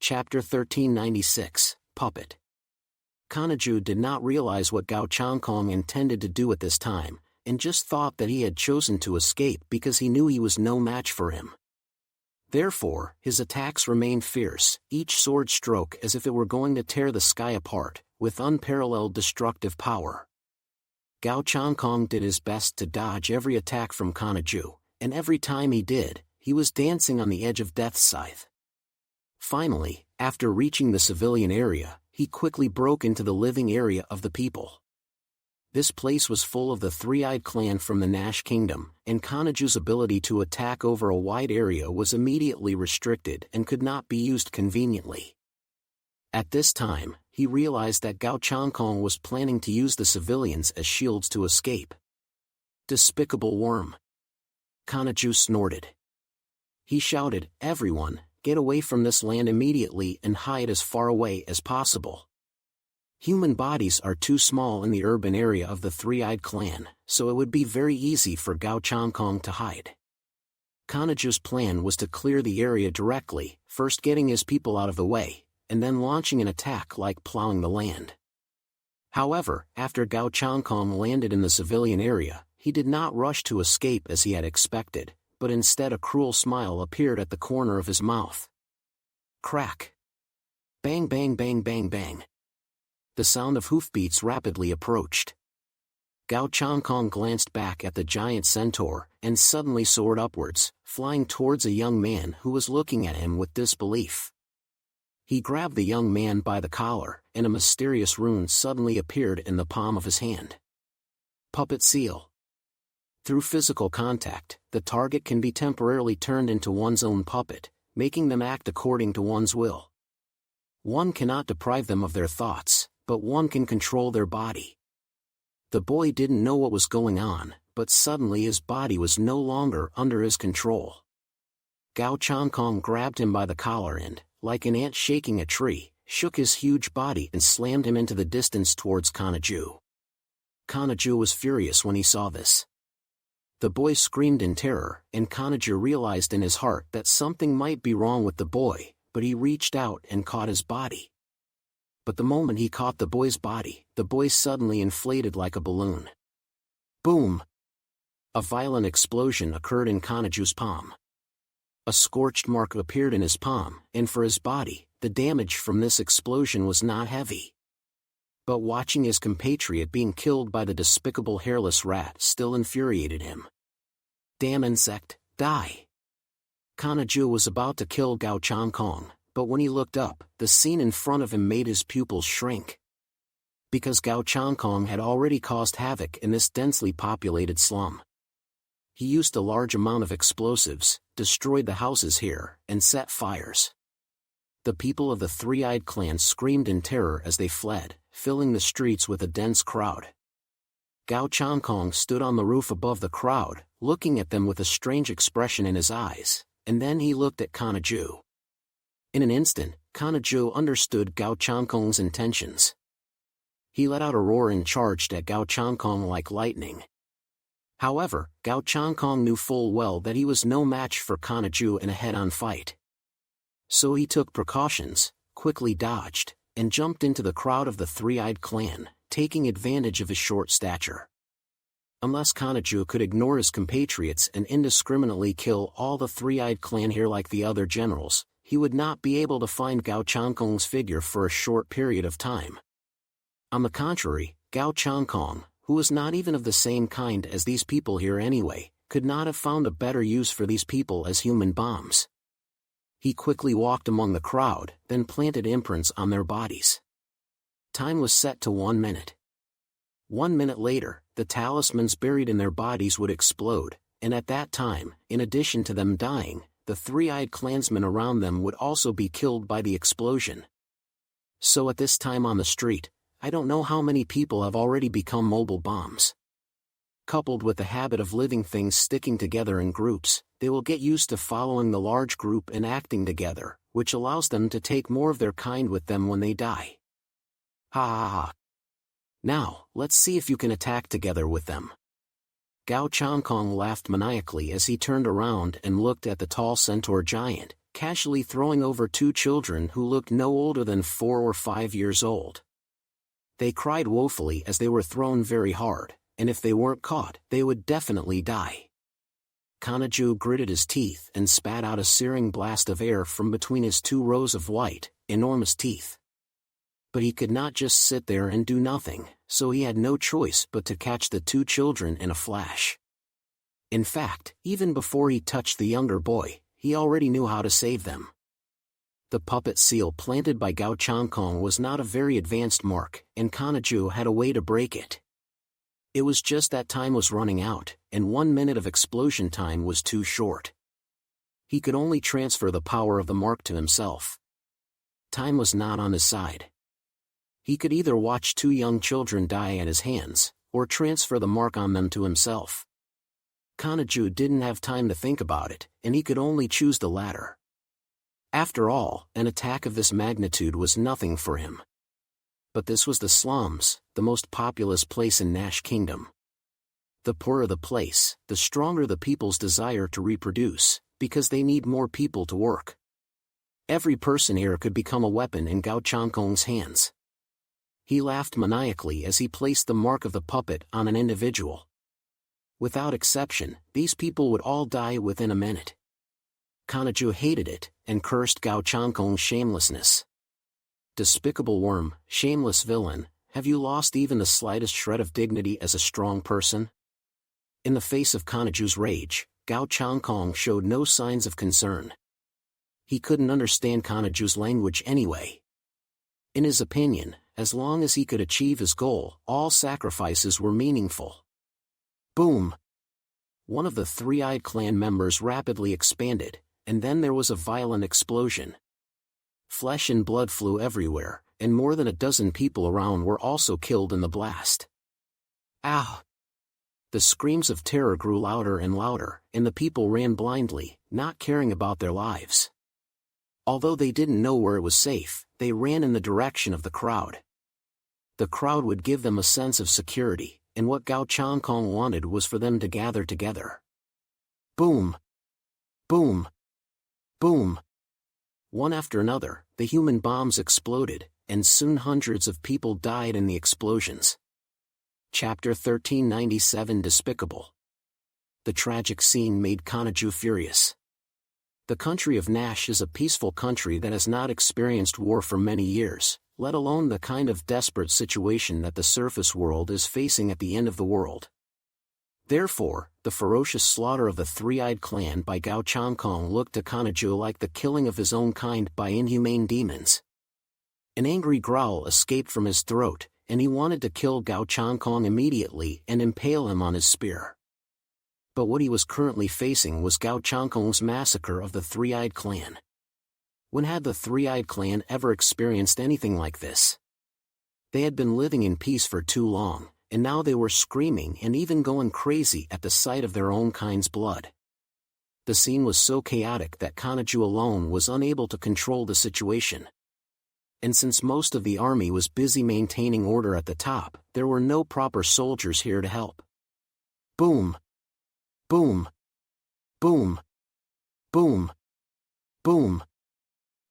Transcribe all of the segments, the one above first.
Chapter 1396, Puppet. Kaju did not realize what Gao Changkong intended to do at this time, and just thought that he had chosen to escape because he knew he was no match for him. Therefore, his attacks remained fierce, each sword stroke as if it were going to tear the sky apart, with unparalleled destructive power. Gao Changkong did his best to dodge every attack from Kaju, and every time he did, he was dancing on the edge of death's scythe. Finally, after reaching the civilian area, he quickly broke into the living area of the people. This place was full of the three-eyed clan from the Nash Kingdom, and Kaju's ability to attack over a wide area was immediately restricted and could not be used conveniently. At this time, he realized that Gao Changkong was planning to use the civilians as shields to escape. Despicable worm! Kaju snorted. He shouted, "Everyone, get away from this land immediately and hide as far away as possible." Human bodies are too small in the urban area of the three-eyed clan, so it would be very easy for Gao Changkong to hide. Kaju's plan was to clear the area directly, first getting his people out of the way, and then launching an attack like plowing the land. However, after Gao Changkong landed in the civilian area, he did not rush to escape as he had expected, but instead a cruel smile appeared at the corner of his mouth. Crack! Bang bang bang bang bang! The sound of hoofbeats rapidly approached. Gao Changkong glanced back at the giant centaur, and suddenly soared upwards, flying towards a young man who was looking at him with disbelief. He grabbed the young man by the collar, and a mysterious rune suddenly appeared in the palm of his hand. Puppet seal. Through physical contact, the target can be temporarily turned into one's own puppet, making them act according to one's will. One cannot deprive them of their thoughts, but one can control their body. The boy didn't know what was going on, but suddenly his body was no longer under his control. Gao Changkong grabbed him by the collar and, like an ant shaking a tree, shook his huge body and slammed him into the distance towards Kaju. Kaju was furious when he saw this. The boy screamed in terror, and Kaju realized in his heart that something might be wrong with the boy, but he reached out and caught his body. But the moment he caught the boy's body, the boy suddenly inflated like a balloon. Boom! A violent explosion occurred in Kaju's palm. A scorched mark appeared in his palm, and for his body, the damage from this explosion was not heavy. But watching his compatriot being killed by the despicable hairless rat still infuriated him. Damn insect, die! Kaju was about to kill Gao Changkong, but when he looked up, the scene in front of him made his pupils shrink. Because Gao Changkong had already caused havoc in this densely populated slum. He used a large amount of explosives, destroyed the houses here, and set fires. The people of the three-eyed clan screamed in terror as they fled, filling the streets with a dense crowd. Gao Changkong stood on the roof above the crowd, looking at them with a strange expression in his eyes, and then he looked at Kaju. In an instant, Kaju understood Gao Changkong's intentions. He let out a roar and charged at Gao Changkong like lightning. However, Gao Changkong knew full well that he was no match for Kaju in a head-on fight. So he took precautions, quickly dodged, and jumped into the crowd of the three-eyed clan, taking advantage of his short stature. Unless Kaju could ignore his compatriots and indiscriminately kill all the three-eyed clan here like the other generals, he would not be able to find Gao Changkong's figure for a short period of time. On the contrary, Gao Changkong, who was not even of the same kind as these people here anyway, could not have found a better use for these people as human bombs. He quickly walked among the crowd, then planted imprints on their bodies. Time was set to 1 minute. 1 minute later, the talismans buried in their bodies would explode, and at that time, in addition to them dying, the three-eyed clansmen around them would also be killed by the explosion. So at this time on the street, I don't know how many people have already become mobile bombs. Coupled with the habit of living things sticking together in groups, they will get used to following the large group and acting together, which allows them to take more of their kind with them when they die. Ha ha ha. Now, let's see if you can attack together with them. Gao Changkong laughed maniacally as he turned around and looked at the tall centaur giant, casually throwing over two children who looked no older than 4 or 5 years old. They cried woefully as they were thrown very hard, and if they weren't caught, they would definitely die. Kaju gritted his teeth and spat out a searing blast of air from between his 2 rows of white, enormous teeth. But he could not just sit there and do nothing, so he had no choice but to catch the 2 children in a flash. In fact, even before he touched the younger boy, he already knew how to save them. The puppet seal planted by Gao Changkong was not a very advanced mark, and Kaju had a way to break it. It was just that time was running out, and 1 minute of explosion time was too short. He could only transfer the power of the mark to himself. Time was not on his side. He could either watch 2 young children die at his hands, or transfer the mark on them to himself. Kaju didn't have time to think about it, and he could only choose the latter. After all, an attack of this magnitude was nothing for him. But this was the slums, the most populous place in Nash Kingdom. The poorer the place, the stronger the people's desire to reproduce, because they need more people to work. Every person here could become a weapon in Gao Changkong's hands. He laughed maniacally as he placed the mark of the puppet on an individual. Without exception, these people would all die within a minute. Kaju hated it, and cursed Gao Changkong's shamelessness. Despicable worm, shameless villain, have you lost even the slightest shred of dignity as a strong person? In the face of Kaju's rage, Gao Changkong showed no signs of concern. He couldn't understand Kaju's language anyway. In his opinion, as long as he could achieve his goal, all sacrifices were meaningful. Boom! One of the 3-eyed clan members rapidly expanded, and then there was a violent explosion. Flesh and blood flew everywhere, and more than a dozen people around were also killed in the blast. Ow! The screams of terror grew louder and louder, and the people ran blindly, not caring about their lives. Although they didn't know where it was safe, they ran in the direction of the crowd. The crowd would give them a sense of security, and what Gao Changkong wanted was for them to gather together. Boom! Boom! Boom! One after another, the human bombs exploded, and soon hundreds of people died in the explosions. Chapter 1397 Despicable. The tragic scene made Kaju furious. The country of Nash is a peaceful country that has not experienced war for many years, let alone the kind of desperate situation that the surface world is facing at the end of the world. Therefore, the ferocious slaughter of the 3-eyed clan by Gao Changkong looked to Kaju like the killing of his own kind by inhumane demons. An angry growl escaped from his throat, and he wanted to kill Gao Changkong immediately and impale him on his spear. But what he was currently facing was Gao Changkong's massacre of the 3-eyed clan. When had the 3-eyed clan ever experienced anything like this? They had been living in peace for too long, and now they were screaming and even going crazy at the sight of their own kind's blood. The scene was so chaotic that Kaju alone was unable to control the situation. And since most of the army was busy maintaining order at the top, there were no proper soldiers here to help. Boom! Boom! Boom! Boom! Boom!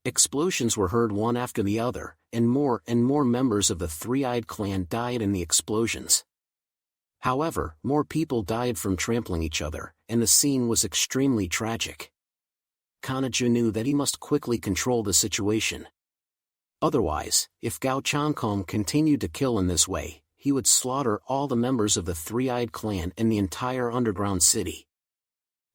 Explosions were heard one after the other, and more members of the 3-eyed clan died in the explosions. However, more people died from trampling each other, and the scene was extremely tragic. Kaju knew that he must quickly control the situation. Otherwise, if Gao Changkong continued to kill in this way, he would slaughter all the members of the 3-eyed clan in the entire underground city.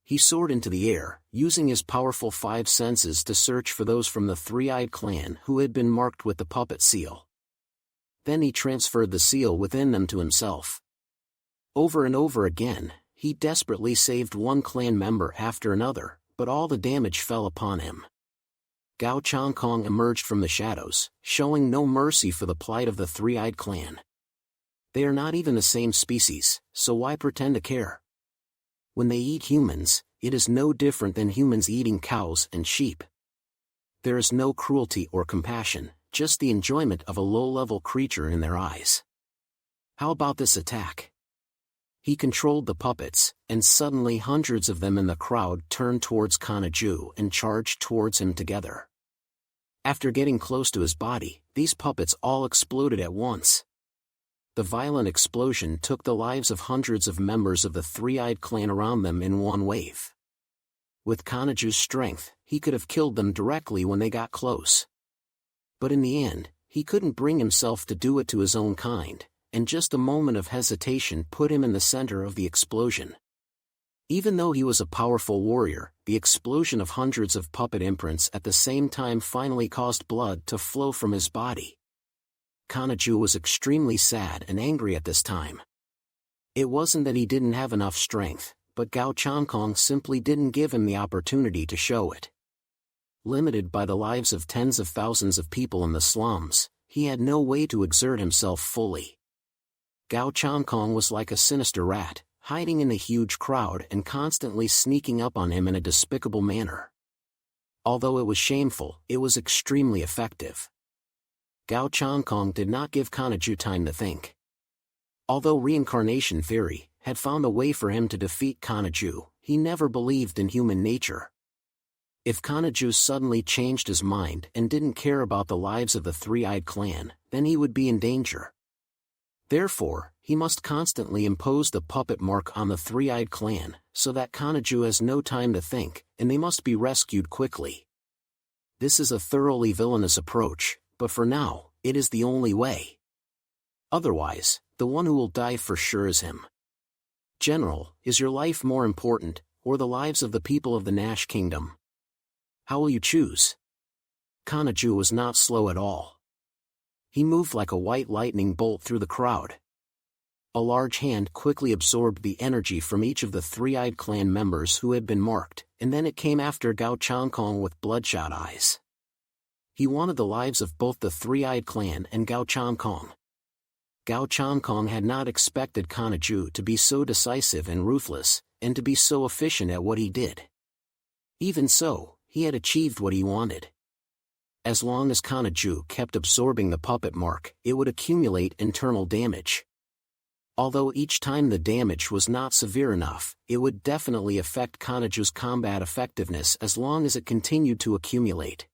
He soared into the air, using his powerful 5 senses to search for those from the 3-eyed clan who had been marked with the puppet seal. Then he transferred the seal within them to himself. Over and over again, he desperately saved one clan member after another, but all the damage fell upon him. Gao Changkong emerged from the shadows, showing no mercy for the plight of the 3-eyed clan. They are not even the same species, so why pretend to care? When they eat humans, it is no different than humans eating cows and sheep. There is no cruelty or compassion, just the enjoyment of a low-level creature in their eyes. How about this attack? He controlled the puppets, and suddenly hundreds of them in the crowd turned towards Kaju and charged towards him together. After getting close to his body, these puppets all exploded at once. The violent explosion took the lives of hundreds of members of the three-eyed clan around them in one wave. With Kanaju's strength, he could have killed them directly when they got close. But in the end, he couldn't bring himself to do it to his own kind, and just a moment of hesitation put him in the center of the explosion. Even though he was a powerful warrior, the explosion of hundreds of puppet imprints at the same time finally caused blood to flow from his body. Kaju was extremely sad and angry at this time. It wasn't that he didn't have enough strength, but Gao Changkong simply didn't give him the opportunity to show it. Limited by the lives of tens of thousands of people in the slums, he had no way to exert himself fully. Gao Changkong was like a sinister rat, hiding in the huge crowd and constantly sneaking up on him in a despicable manner. Although it was shameful, it was extremely effective. Gao Changkong did not give Kaju time to think. Although reincarnation theory had found a way for him to defeat Kaju, he never believed in human nature. If Kaju suddenly changed his mind and didn't care about the lives of the three-eyed clan, then he would be in danger. Therefore, he must constantly impose the puppet mark on the three-eyed clan, so that Kaju has no time to think, and they must be rescued quickly. This is a thoroughly villainous approach, but for now, it is the only way. Otherwise, the one who will die for sure is him. General, is your life more important, or the lives of the people of the Nash Kingdom? How will you choose? Kaju was not slow at all. He moved like a white lightning bolt through the crowd. A large hand quickly absorbed the energy from each of the three-eyed clan members who had been marked, and then it came after Gao Changkong with bloodshot eyes. He wanted the lives of both the three-eyed clan and Gao Changkong. Gao Changkong had not expected Kaju to be so decisive and ruthless, and to be so efficient at what he did. Even so, he had achieved what he wanted. As long as Kaju kept absorbing the puppet mark, it would accumulate internal damage. Although each time the damage was not severe enough, it would definitely affect Kanaju's combat effectiveness as long as it continued to accumulate.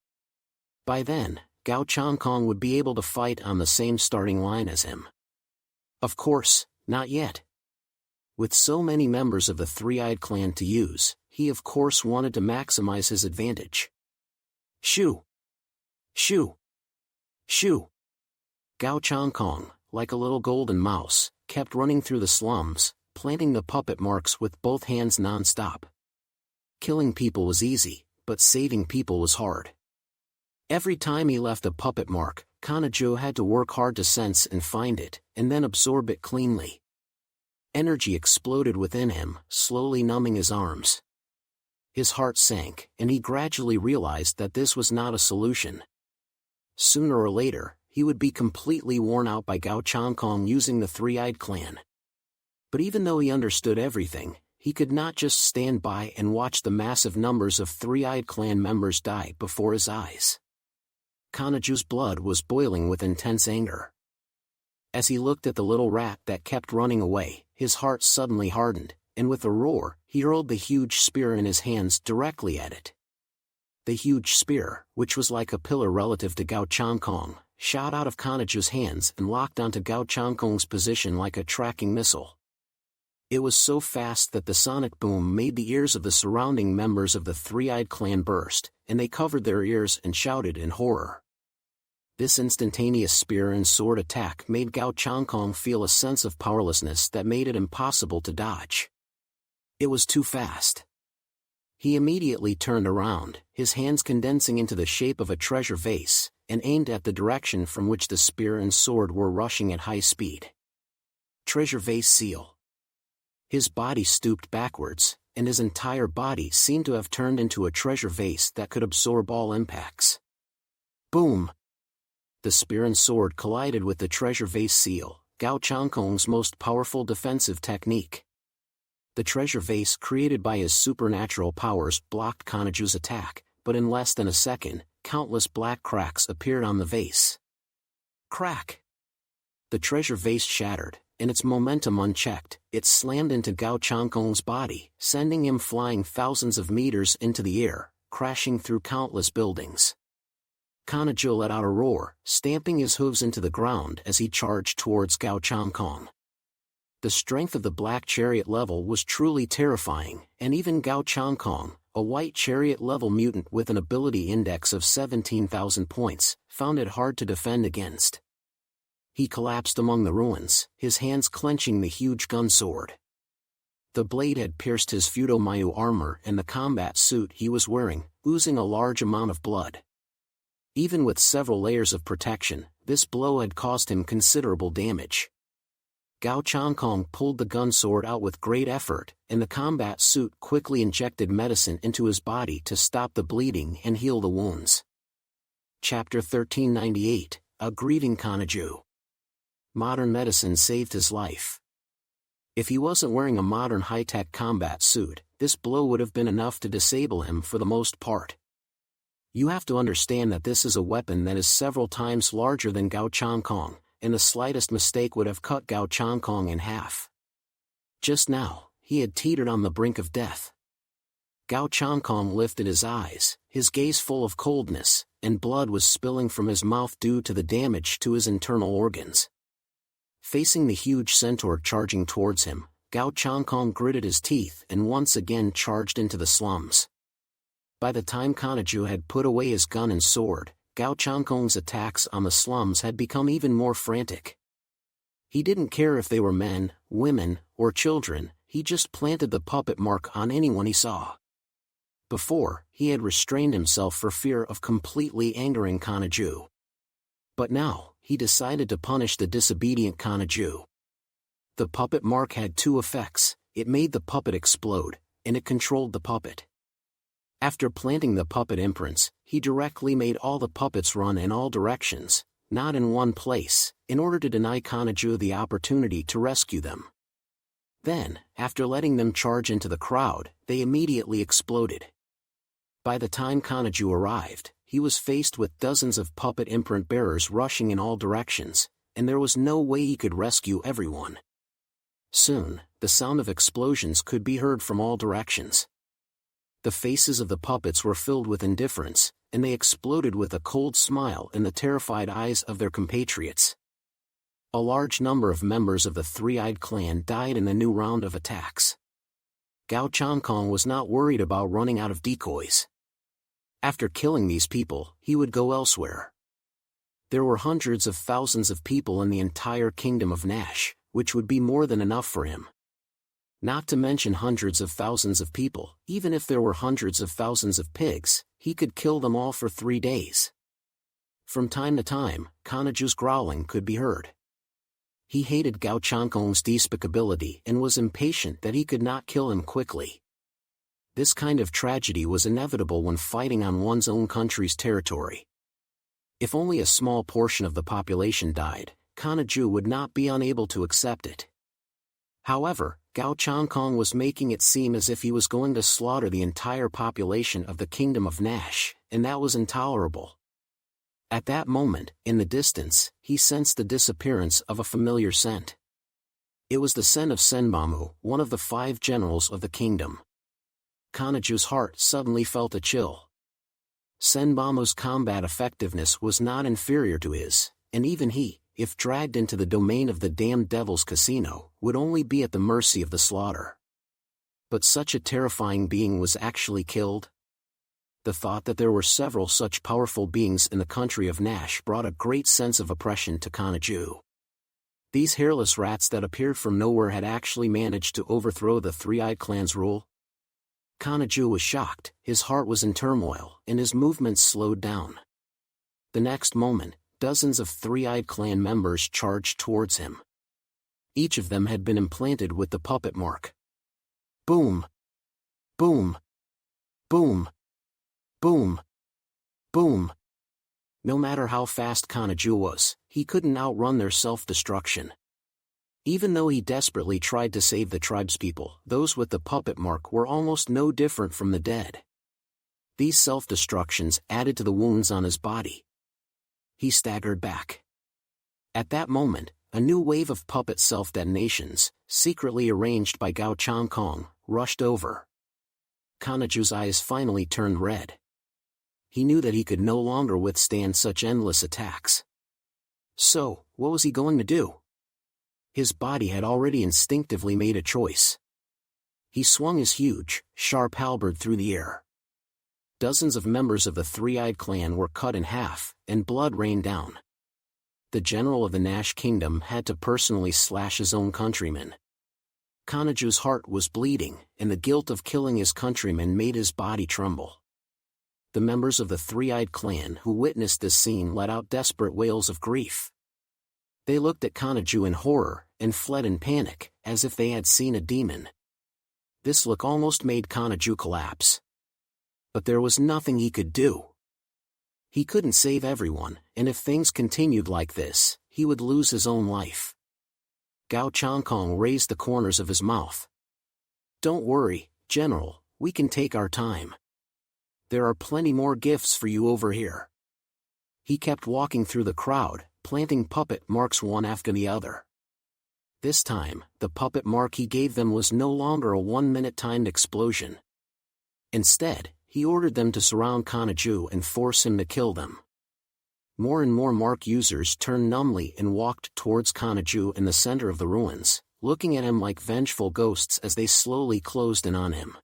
By then, Gao Changkong would be able to fight on the same starting line as him. Of course, not yet. With so many members of the three-eyed clan to use, he of course wanted to maximize his advantage. Shoo! Shoo! Shoo! Gao Changkong, like a little golden mouse, kept running through the slums, planting the puppet marks with both hands non-stop. Killing people was easy, but saving people was hard. Every time he left a puppet mark, Kaju had to work hard to sense and find it, and then absorb it cleanly. Energy exploded within him, slowly numbing his arms. His heart sank, and he gradually realized that this was not a solution. Sooner or later, he would be completely worn out by Gao Changkong using the three-eyed clan. But even though he understood everything, he could not just stand by and watch the massive numbers of three-eyed clan members die before his eyes. Kanaju's blood was boiling with intense anger. As he looked at the little rat that kept running away, his heart suddenly hardened, and with a roar, he hurled the huge spear in his hands directly at it. The huge spear, which was like a pillar relative to Gao Changkong, shot out of Kanaju's hands and locked onto Gao Changkong's position like a tracking missile. It was so fast that the sonic boom made the ears of the surrounding members of the three-eyed clan burst, and they covered their ears and shouted in horror. This instantaneous spear and sword attack made Gao Changkong feel a sense of powerlessness that made it impossible to dodge. It was too fast. He immediately turned around, his hands condensing into the shape of a treasure vase, and aimed at the direction from which the spear and sword were rushing at high speed. Treasure vase seal. His body stooped backwards, and his entire body seemed to have turned into a treasure vase that could absorb all impacts. Boom! The spear and sword collided with the treasure vase seal, Gao Changkong's most powerful defensive technique. The treasure vase created by his supernatural powers blocked Kanaju's attack, but in less than a second, countless black cracks appeared on the vase. Crack! The treasure vase shattered, and its momentum unchecked, it slammed into Gao Changkong's body, sending him flying thousands of meters into the air, crashing through countless buildings. Kaju let out a roar, stamping his hooves into the ground as he charged towards Gao Changkong. The strength of the black chariot level was truly terrifying, and even Gao Changkong, a white chariot-level mutant with an ability index of 17,000 points, found it hard to defend against. He collapsed among the ruins, his hands clenching the huge gun sword. The blade had pierced his Fudo-Mayu armor and the combat suit he was wearing, oozing a large amount of blood. Even with several layers of protection, this blow had caused him considerable damage. Gao Changkong pulled the gun sword out with great effort, and the combat suit quickly injected medicine into his body to stop the bleeding and heal the wounds. Chapter 1398, A Grieving Kaju. Modern medicine saved his life. If he wasn't wearing a modern high-tech combat suit, this blow would have been enough to disable him for the most part. You have to understand that this is a weapon that is several times larger than Gao Changkong, and the slightest mistake would have cut Gao Changkong in half. Just now, he had teetered on the brink of death. Gao Changkong lifted his eyes, his gaze full of coldness, and blood was spilling from his mouth due to the damage to his internal organs. Facing the huge centaur charging towards him, Gao Changkong gritted his teeth and once again charged into the slums. By the time Kaju had put away his gun and sword, Gao Changkong's attacks on the slums had become even more frantic. He didn't care if they were men, women, or children, he just planted the puppet mark on anyone he saw. Before, he had restrained himself for fear of completely angering Kaju. But now, he decided to punish the disobedient Kaju. The puppet mark had two effects: it made the puppet explode, and it controlled the puppet. After planting the puppet imprints, he directly made all the puppets run in all directions, not in one place, in order to deny Kaju the opportunity to rescue them. Then, after letting them charge into the crowd, they immediately exploded. By the time Kaju arrived, he was faced with dozens of puppet imprint bearers rushing in all directions, and there was no way he could rescue everyone. Soon, the sound of explosions could be heard from all directions. The faces of the puppets were filled with indifference, and they exploded with a cold smile in the terrified eyes of their compatriots. A large number of members of the Three-Eyed Clan died in the new round of attacks. Gao Changkong was not worried about running out of decoys. After killing these people, he would go elsewhere. There were hundreds of thousands of people in the entire kingdom of Nash, which would be more than enough for him. Not to mention hundreds of thousands of people, even if there were hundreds of thousands of pigs, he could kill them all for 3 days. From time to time, Kaju's growling could be heard. He hated Gao Changkong's despicability and was impatient that he could not kill him quickly. This kind of tragedy was inevitable when fighting on one's own country's territory. If only a small portion of the population died, Kaju would not be unable to accept it. However, Gao Changkong was making it seem as if he was going to slaughter the entire population of the kingdom of Nash, and that was intolerable. At that moment, in the distance, he sensed the disappearance of a familiar scent. It was the scent of Senbamu, one of the 5 generals of the kingdom. Kaju's heart suddenly felt a chill. Senbamu's combat effectiveness was not inferior to his, and even he, if dragged into the domain of the damned devil's casino, would only be at the mercy of the slaughter. But such a terrifying being was actually killed? The thought that there were several such powerful beings in the country of Nash brought a great sense of oppression to Kaju. These hairless rats that appeared from nowhere had actually managed to overthrow the Three-Eyed Clan's rule? Kaju was shocked, his heart was in turmoil, and his movements slowed down. The next moment, dozens of Three-Eyed Clan members charged towards him. Each of them had been implanted with the puppet mark. Boom! Boom! Boom! Boom! Boom! No matter how fast Kaju was, he couldn't outrun their self-destruction. Even though he desperately tried to save the tribespeople, those with the puppet mark were almost no different from the dead. These self-destructions added to the wounds on his body. He staggered back. At that moment, a new wave of puppet self-detonations, secretly arranged by Gao Changkong, rushed over. Kanaju's eyes finally turned red. He knew that he could no longer withstand such endless attacks. So, what was he going to do? His body had already instinctively made a choice. He swung his huge, sharp halberd through the air. Dozens of members of the Three-Eyed Clan were cut in half, and blood rained down. The general of the Nash Kingdom had to personally slash his own countrymen. Kanaju's heart was bleeding, and the guilt of killing his countrymen made his body tremble. The members of the Three-Eyed Clan who witnessed this scene let out desperate wails of grief. They looked at Kanaju in horror, and fled in panic, as if they had seen a demon. This look almost made Kanaju collapse. But there was nothing he could do. He couldn't save everyone, and if things continued like this, he would lose his own life. Gao Changkong raised the corners of his mouth. "Don't worry, General, we can take our time. There are plenty more gifts for you over here." He kept walking through the crowd, planting puppet marks one after the other. This time, the puppet mark he gave them was no longer a 1-minute timed explosion. Instead, he ordered them to surround Kanaju and force him to kill them. More and more mark users turned numbly and walked towards Kanaju in the center of the ruins, looking at him like vengeful ghosts as they slowly closed in on him.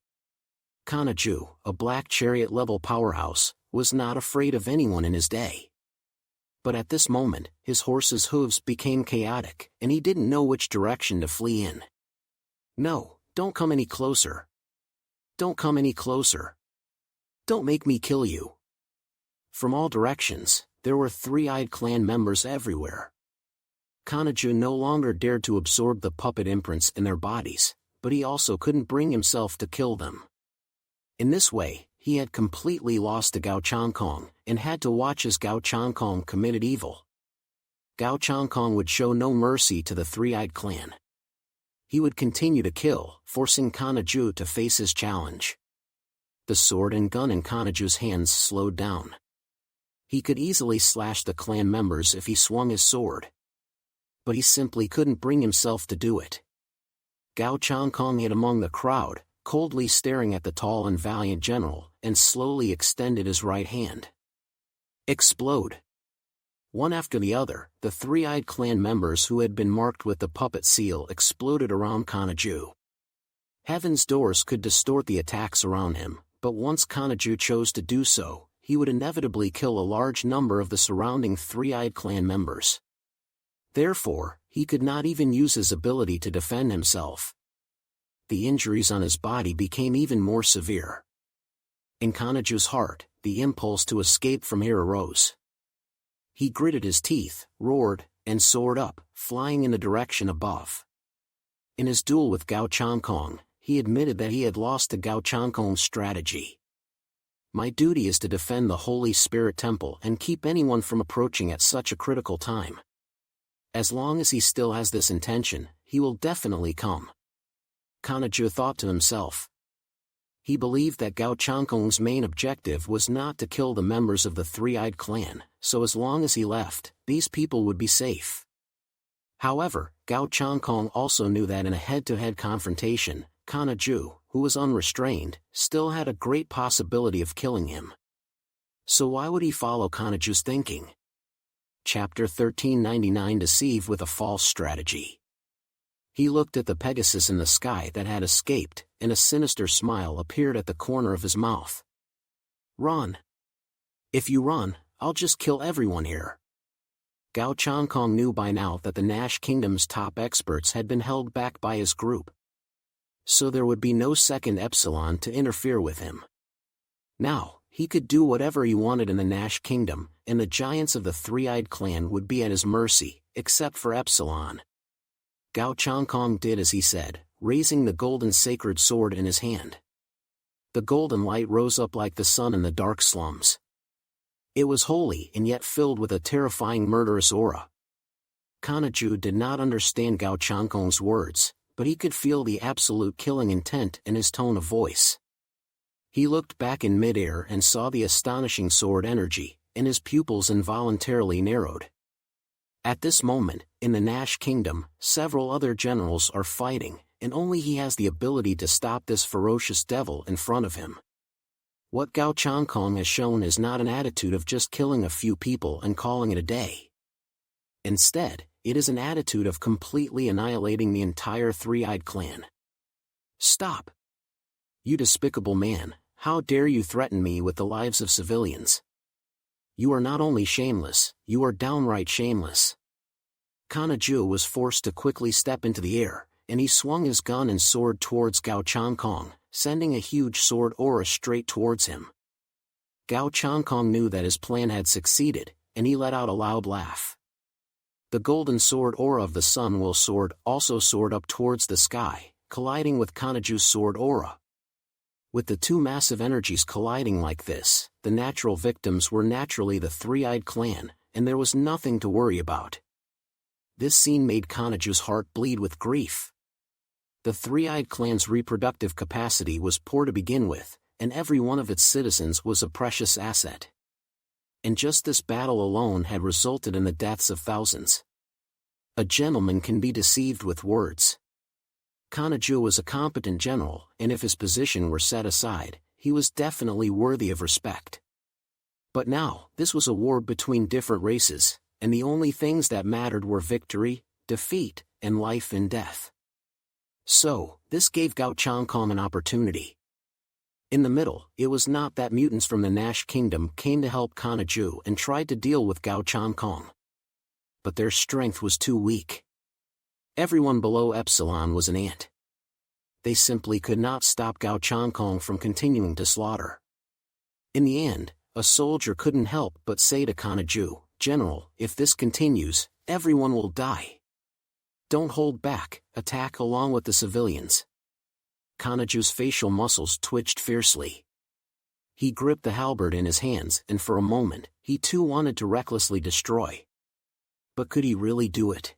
Kanaju, a black chariot-level powerhouse, was not afraid of anyone in his day. But at this moment, his horse's hooves became chaotic, and he didn't know which direction to flee in. "No, don't come any closer. Don't come any closer. Don't make me kill you." From all directions, there were Three-Eyed Clan members everywhere. Kanaju no longer dared to absorb the puppet imprints in their bodies, but he also couldn't bring himself to kill them. In this way, he had completely lost to Gao Changkong, and had to watch as Gao Changkong committed evil. Gao Changkong would show no mercy to the Three-Eyed Clan. He would continue to kill, forcing Kanaju to face his challenge. The sword and gun in Kanaju's hands slowed down. He could easily slash the clan members if he swung his sword. But he simply couldn't bring himself to do it. Gao Changkong hid among the crowd, coldly staring at the tall and valiant general, and slowly extended his right hand. Explode! One after the other, the Three-Eyed Clan members who had been marked with the puppet seal exploded around Kanaju. Heaven's doors could distort the attacks around him, but once Kanaju chose to do so, he would inevitably kill a large number of the surrounding Three-Eyed Clan members. Therefore, he could not even use his ability to defend himself. The injuries on his body became even more severe. In Kanaju's heart, the impulse to escape from here arose. He gritted his teeth, roared, and soared up, flying in the direction above. In his duel with Gao Changkong, he admitted that he had lost to Gao Changkong's strategy. "My duty is to defend the Holy Spirit Temple and keep anyone from approaching at such a critical time. As long as he still has this intention, he will definitely come." Kanaju thought to himself. He believed that Gao Changkong's main objective was not to kill the members of the Three-Eyed Clan, so as long as he left, these people would be safe. However, Gao Changkong also knew that in a head-to-head confrontation, Kanaju, who was unrestrained, still had a great possibility of killing him. So why would he follow Kanaju's thinking? Chapter 1399 Deceive with a False Strategy. He looked at the Pegasus in the sky that had escaped, and a sinister smile appeared at the corner of his mouth. "Run. If you run, I'll just kill everyone here." Gao Changkong knew by now that the Nash Kingdom's top experts had been held back by his group. So there would be no second Epsilon to interfere with him. Now, he could do whatever he wanted in the Nash Kingdom, and the giants of the Three-Eyed Clan would be at his mercy, except for Epsilon. Gao Changkong did as he said, raising the golden sacred sword in his hand. The golden light rose up like the sun in the dark slums. It was holy and yet filled with a terrifying murderous aura. Kanaju did not understand Gao Changkong's words, but he could feel the absolute killing intent in his tone of voice. He looked back in midair and saw the astonishing sword energy, and his pupils involuntarily narrowed. At this moment, in the Nash Kingdom, several other generals are fighting, and only he has the ability to stop this ferocious devil in front of him. What Gao Changkong has shown is not an attitude of just killing a few people and calling it a day. Instead, it is an attitude of completely annihilating the entire three-eyed clan. Stop! You despicable man, how dare you threaten me with the lives of civilians? You are not only shameless, you are downright shameless. Kaju was forced to quickly step into the air, and he swung his gun and sword towards Gao Changkong, sending a huge sword aura straight towards him. Gao Changkong knew that his plan had succeeded, and he let out a loud laugh. The golden sword aura of the sun will sword also soared up towards the sky, colliding with Kaju's sword aura. With the two massive energies colliding like this, the natural victims were naturally the three-eyed clan, and there was nothing to worry about. This scene made Kaju's heart bleed with grief. The three-eyed clan's reproductive capacity was poor to begin with, and every one of its citizens was a precious asset. And just this battle alone had resulted in the deaths of thousands. A gentleman can be deceived with words. Kaju was a competent general, and if his position were set aside, he was definitely worthy of respect. But now, this was a war between different races, and the only things that mattered were victory, defeat, and life and death. So, this gave Gao Changkong an opportunity. In the middle, it was not that mutants from the Nash Kingdom came to help Kaju and tried to deal with Gao Changkong. But their strength was too weak. Everyone below Epsilon was an ant. They simply could not stop Gao Changkong from continuing to slaughter. In the end, a soldier couldn't help but say to Kaju, "General, if this continues, everyone will die. Don't hold back, attack along with the civilians." Kaju's facial muscles twitched fiercely. He gripped the halberd in his hands and for a moment, he too wanted to recklessly destroy. But could he really do it?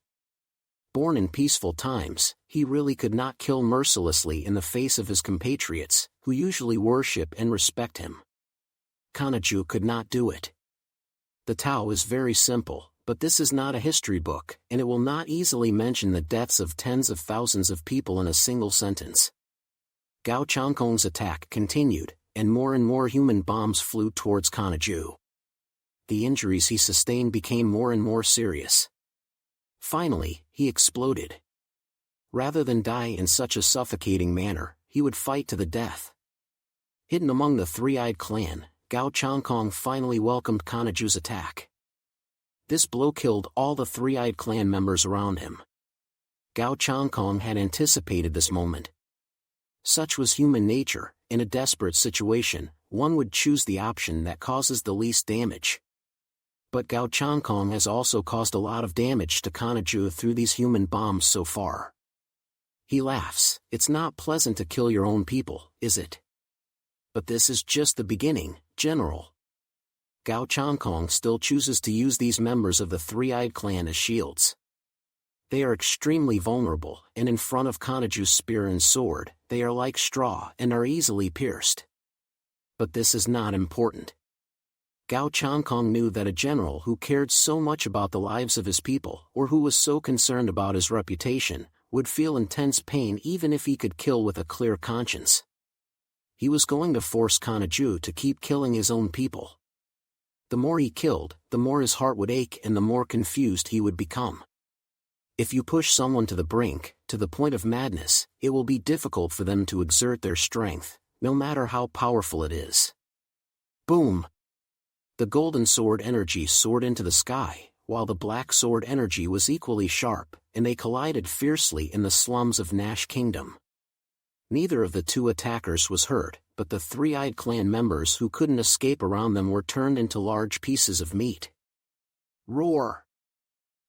Born in peaceful times, he really could not kill mercilessly in the face of his compatriots, who usually worship and respect him. Kaju could not do it. The Tao is very simple, but this is not a history book, and it will not easily mention the deaths of tens of thousands of people in a single sentence. Gao Changkong's attack continued, and more human bombs flew towards Kaju. The injuries he sustained became more and more serious. Finally, he exploded. Rather than die in such a suffocating manner, he would fight to the death. Hidden among the three-eyed clan, Gao Changkong finally welcomed Kaju's attack. This blow killed all the three-eyed clan members around him. Gao Changkong had anticipated this moment. Such was human nature, in a desperate situation, one would choose the option that causes the least damage. But Gao Changkong has also caused a lot of damage to Kaju through these human bombs so far. He laughs. "It's not pleasant to kill your own people, is it? But this is just the beginning, General." Gao Changkong still chooses to use these members of the three-eyed clan as shields. They are extremely vulnerable, and in front of Kaju's spear and sword, they are like straw and are easily pierced. But this is not important. Gao Changkong knew that a general who cared so much about the lives of his people, or who was so concerned about his reputation, would feel intense pain even if he could kill with a clear conscience. He was going to force Kaju to keep killing his own people. The more he killed, the more his heart would ache and the more confused he would become. If you push someone to the brink, to the point of madness, it will be difficult for them to exert their strength, no matter how powerful it is. Boom! The golden sword energy soared into the sky, while the black sword energy was equally sharp, and they collided fiercely in the slums of Nash Kingdom. Neither of the two attackers was hurt, but the three-eyed clan members who couldn't escape around them were turned into large pieces of meat. Roar!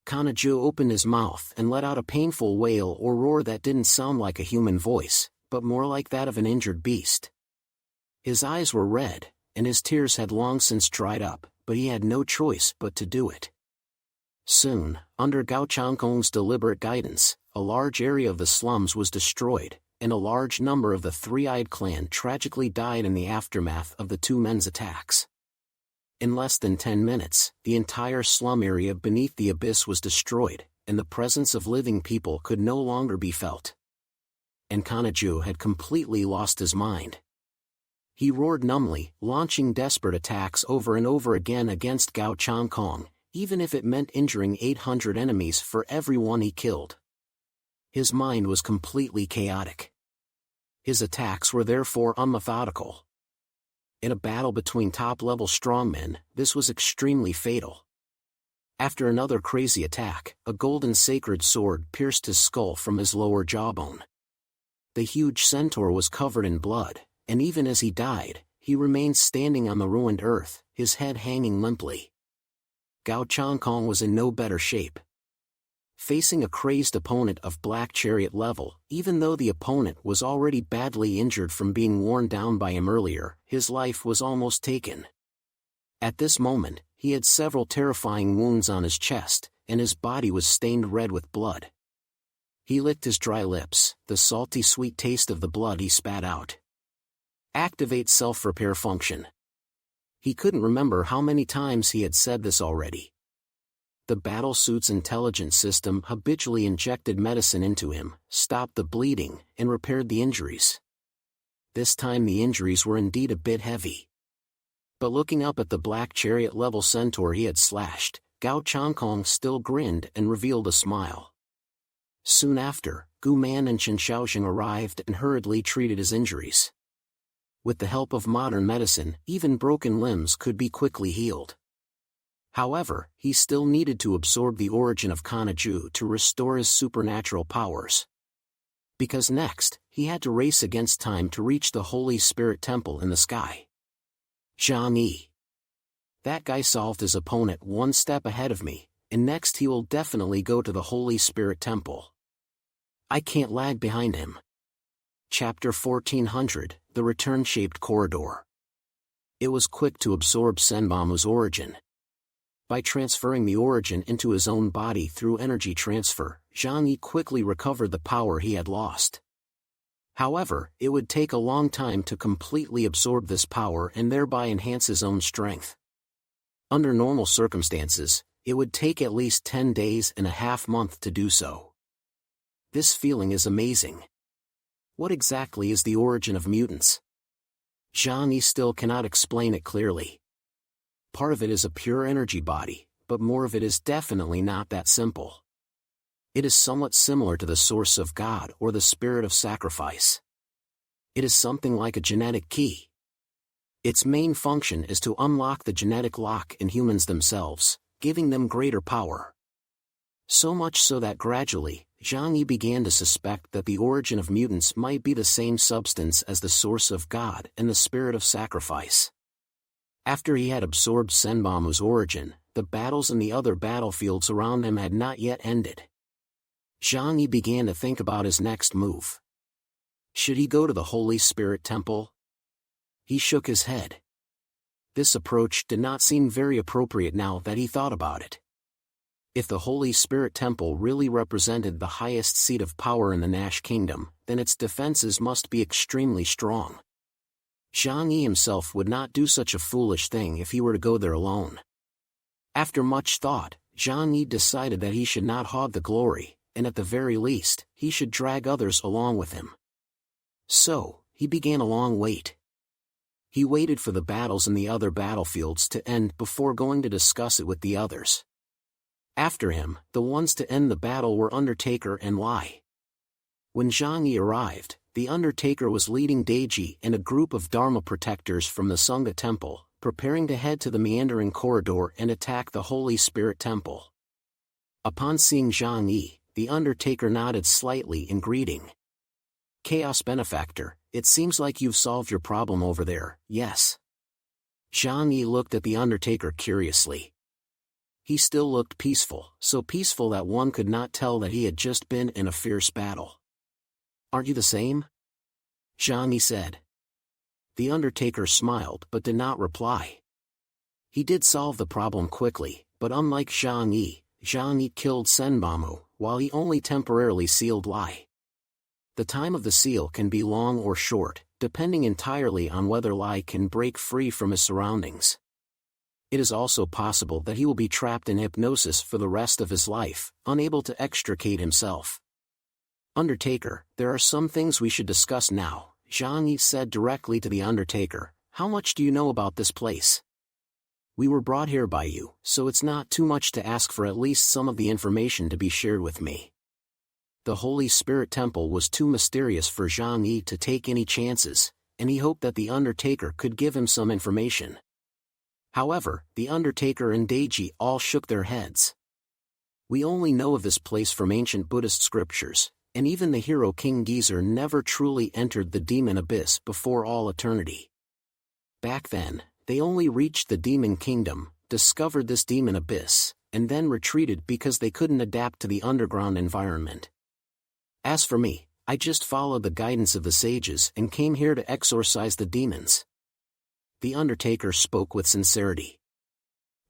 Kaju opened his mouth and let out a painful wail or roar that didn't sound like a human voice, but more like that of an injured beast. His eyes were red, and his tears had long since dried up, but he had no choice but to do it. Soon, under Gao Changkong's deliberate guidance, a large area of the slums was destroyed, and a large number of the three-eyed clan tragically died in the aftermath of the two men's attacks. In less than 10 minutes, the entire slum area beneath the abyss was destroyed, and the presence of living people could no longer be felt. And Kaju had completely lost his mind. He roared numbly, launching desperate attacks over and over again against Gao Changkong, even if it meant injuring 800 enemies for every one he killed. His mind was completely chaotic. His attacks were therefore unmethodical. In a battle between top-level strongmen, this was extremely fatal. After another crazy attack, a golden sacred sword pierced his skull from his lower jawbone. The huge centaur was covered in blood, and even as he died, he remained standing on the ruined earth, his head hanging limply. Gao Changkong was in no better shape. Facing a crazed opponent of Black Chariot level, even though the opponent was already badly injured from being worn down by him earlier, his life was almost taken. At this moment, he had several terrifying wounds on his chest, and his body was stained red with blood. He licked his dry lips, the salty sweet taste of the blood he spat out. Activate self-repair function. He couldn't remember how many times he had said this already. The battlesuit's intelligence system habitually injected medicine into him, stopped the bleeding, and repaired the injuries. This time the injuries were indeed a bit heavy. But looking up at the Black Chariot level centaur he had slashed, Gao Changkong still grinned and revealed a smile. Soon after, Gu Man and Chen Shaoxing arrived and hurriedly treated his injuries. With the help of modern medicine, even broken limbs could be quickly healed. However, he still needed to absorb the origin of Kaju to restore his supernatural powers. Because next, he had to race against time to reach the Holy Spirit Temple in the sky. Zhang Yi. That guy solved his opponent one step ahead of me, and next he will definitely go to the Holy Spirit Temple. I can't lag behind him. Chapter 1400, The Return-Shaped Corridor. It was quick to absorb Senbamu's origin. By transferring the origin into his own body through energy transfer, Zhang Yi quickly recovered the power he had lost. However, it would take a long time to completely absorb this power and thereby enhance his own strength. Under normal circumstances, it would take at least 10 days and a half month to do so. This feeling is amazing. What exactly is the origin of mutants? Zhang Yi still cannot explain it clearly. Part of it is a pure energy body, but more of it is definitely not that simple. It is somewhat similar to the source of God or the spirit of sacrifice. It is something like a genetic key. Its main function is to unlock the genetic lock in humans themselves, giving them greater power. So much so that gradually, Zhang Yi began to suspect that the origin of mutants might be the same substance as the source of God and the spirit of sacrifice. After he had absorbed Senbamu's origin, the battles in the other battlefields around him had not yet ended. Zhang Yi began to think about his next move. Should he go to the Holy Spirit Temple? He shook his head. This approach did not seem very appropriate now that he thought about it. If the Holy Spirit Temple really represented the highest seat of power in the Nash Kingdom, then its defenses must be extremely strong. Zhang Yi himself would not do such a foolish thing if he were to go there alone. After much thought, Zhang Yi decided that he should not hog the glory, and at the very least, he should drag others along with him. So, he began a long wait. He waited for the battles in the other battlefields to end before going to discuss it with the others. After him, the ones to end the battle were Undertaker and Lai. When Zhang Yi arrived, the Undertaker was leading Deji and a group of Dharma protectors from the Sangha Temple, preparing to head to the meandering corridor and attack the Holy Spirit Temple. Upon seeing Zhang Yi, the Undertaker nodded slightly in greeting. Chaos Benefactor, it seems like you've solved your problem over there, yes? Zhang Yi looked at the Undertaker curiously. He still looked peaceful, so peaceful that one could not tell that he had just been in a fierce battle. Aren't you the same? Zhang Yi said. The Undertaker smiled but did not reply. He did solve the problem quickly, but unlike Zhang Yi killed Senbamu, while he only temporarily sealed Lai. The time of the seal can be long or short, depending entirely on whether Lai can break free from his surroundings. It is also possible that he will be trapped in hypnosis for the rest of his life, unable to extricate himself. Undertaker, there are some things we should discuss now, Zhang Yi said directly to the Undertaker. How much do you know about this place? We were brought here by you, so it's not too much to ask for at least some of the information to be shared with me. The Holy Spirit Temple was too mysterious for Zhang Yi to take any chances, and he hoped that the Undertaker could give him some information. However, the Undertaker and Deji all shook their heads. We only know of this place from ancient Buddhist scriptures, and even the hero King Geezer never truly entered the demon abyss before all eternity. Back then, they only reached the demon kingdom, discovered this demon abyss, and then retreated because they couldn't adapt to the underground environment. As for me, I just followed the guidance of the sages and came here to exorcise the demons. The Undertaker spoke with sincerity.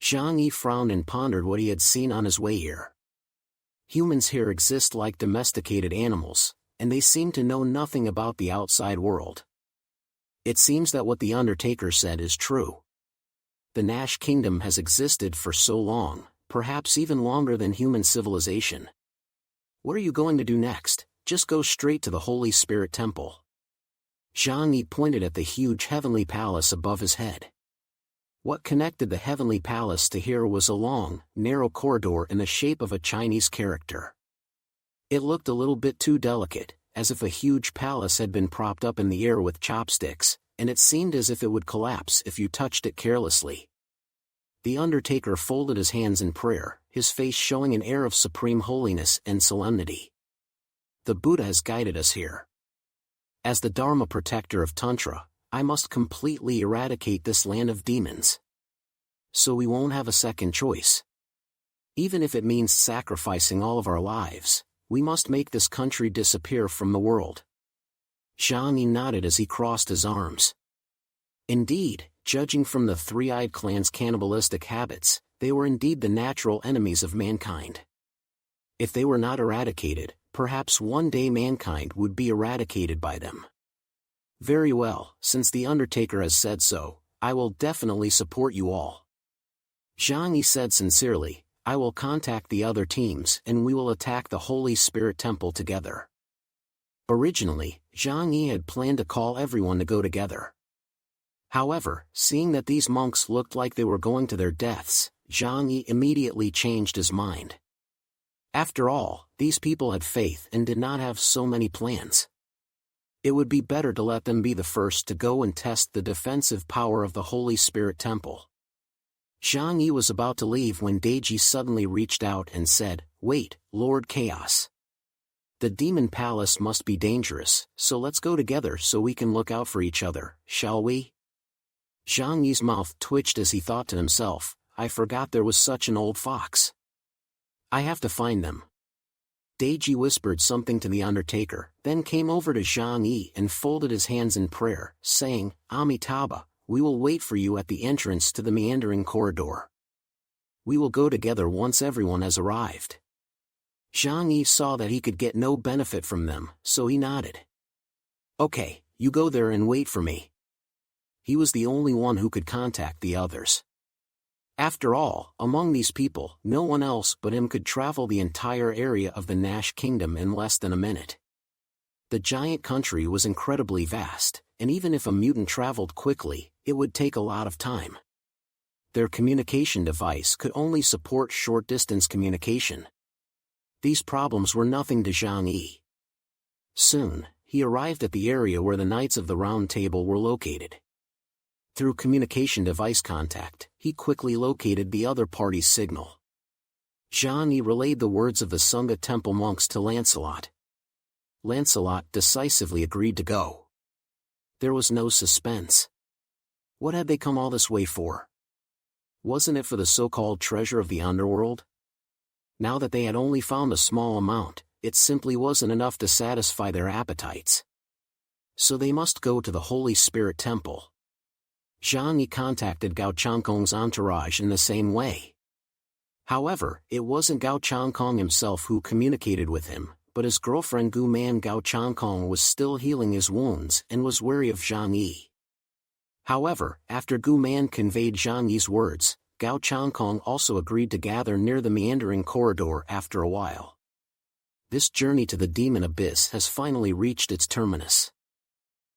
Zhang Yi frowned and pondered what he had seen on his way here. Humans here exist like domesticated animals, and they seem to know nothing about the outside world. It seems that what the Undertaker said is true. The Nash Kingdom has existed for so long, perhaps even longer than human civilization. What are you going to do next? Just go straight to the Holy Spirit Temple. Zhang Yi pointed at the huge heavenly palace above his head. What connected the heavenly palace to here was a long, narrow corridor in the shape of a Chinese character. It looked a little bit too delicate, as if a huge palace had been propped up in the air with chopsticks, and it seemed as if it would collapse if you touched it carelessly. The Undertaker folded his hands in prayer, his face showing an air of supreme holiness and solemnity. The Buddha has guided us here. As the Dharma protector of Tantra, I must completely eradicate this land of demons. So we won't have a second choice. Even if it means sacrificing all of our lives, we must make this country disappear from the world. Zhang Yi nodded as he crossed his arms. Indeed, judging from the three-eyed clan's cannibalistic habits, they were indeed the natural enemies of mankind. If they were not eradicated, perhaps one day mankind would be eradicated by them. Very well, since the Undertaker has said so, I will definitely support you all. Zhang Yi said sincerely, I will contact the other teams and we will attack the Holy Spirit Temple together. Originally, Zhang Yi had planned to call everyone to go together. However, seeing that these monks looked like they were going to their deaths, Zhang Yi immediately changed his mind. After all, these people had faith and did not have so many plans. It would be better to let them be the first to go and test the defensive power of the Holy Spirit Temple. Zhang Yi was about to leave when Deji suddenly reached out and said, Wait, Lord Chaos. The demon palace must be dangerous, so let's go together so we can look out for each other, shall we? Zhang Yi's mouth twitched as he thought to himself, I forgot there was such an old fox. I have to find them. Deji whispered something to the Undertaker, then came over to Zhang Yi and folded his hands in prayer, saying, Amitabha, we will wait for you at the entrance to the meandering corridor. We will go together once everyone has arrived. Zhang Yi saw that he could get no benefit from them, so he nodded. Okay, you go there and wait for me. He was the only one who could contact the others. After all, among these people, no one else but him could travel the entire area of the Nash Kingdom in less than a minute. The giant country was incredibly vast, and even if a mutant traveled quickly, it would take a lot of time. Their communication device could only support short-distance communication. These problems were nothing to Zhang Yi. Soon, he arrived at the area where the Knights of the Round Table were located. Through communication device contact, he quickly located the other party's signal. Zhang Yi relayed the words of the Sangha Temple monks to Lancelot. Lancelot decisively agreed to go. There was no suspense. What had they come all this way for? Wasn't it for the so-called treasure of the underworld? Now that they had only found a small amount, it simply wasn't enough to satisfy their appetites. So they must go to the Holy Spirit Temple. Zhang Yi contacted Gao Changkong's entourage in the same way. However, it wasn't Gao Changkong himself who communicated with him, but his girlfriend Gu Man. Gao Changkong was still healing his wounds and was wary of Zhang Yi. However, after Gu Man conveyed Zhang Yi's words, Gao Changkong also agreed to gather near the meandering corridor after a while. This journey to the demon abyss has finally reached its terminus.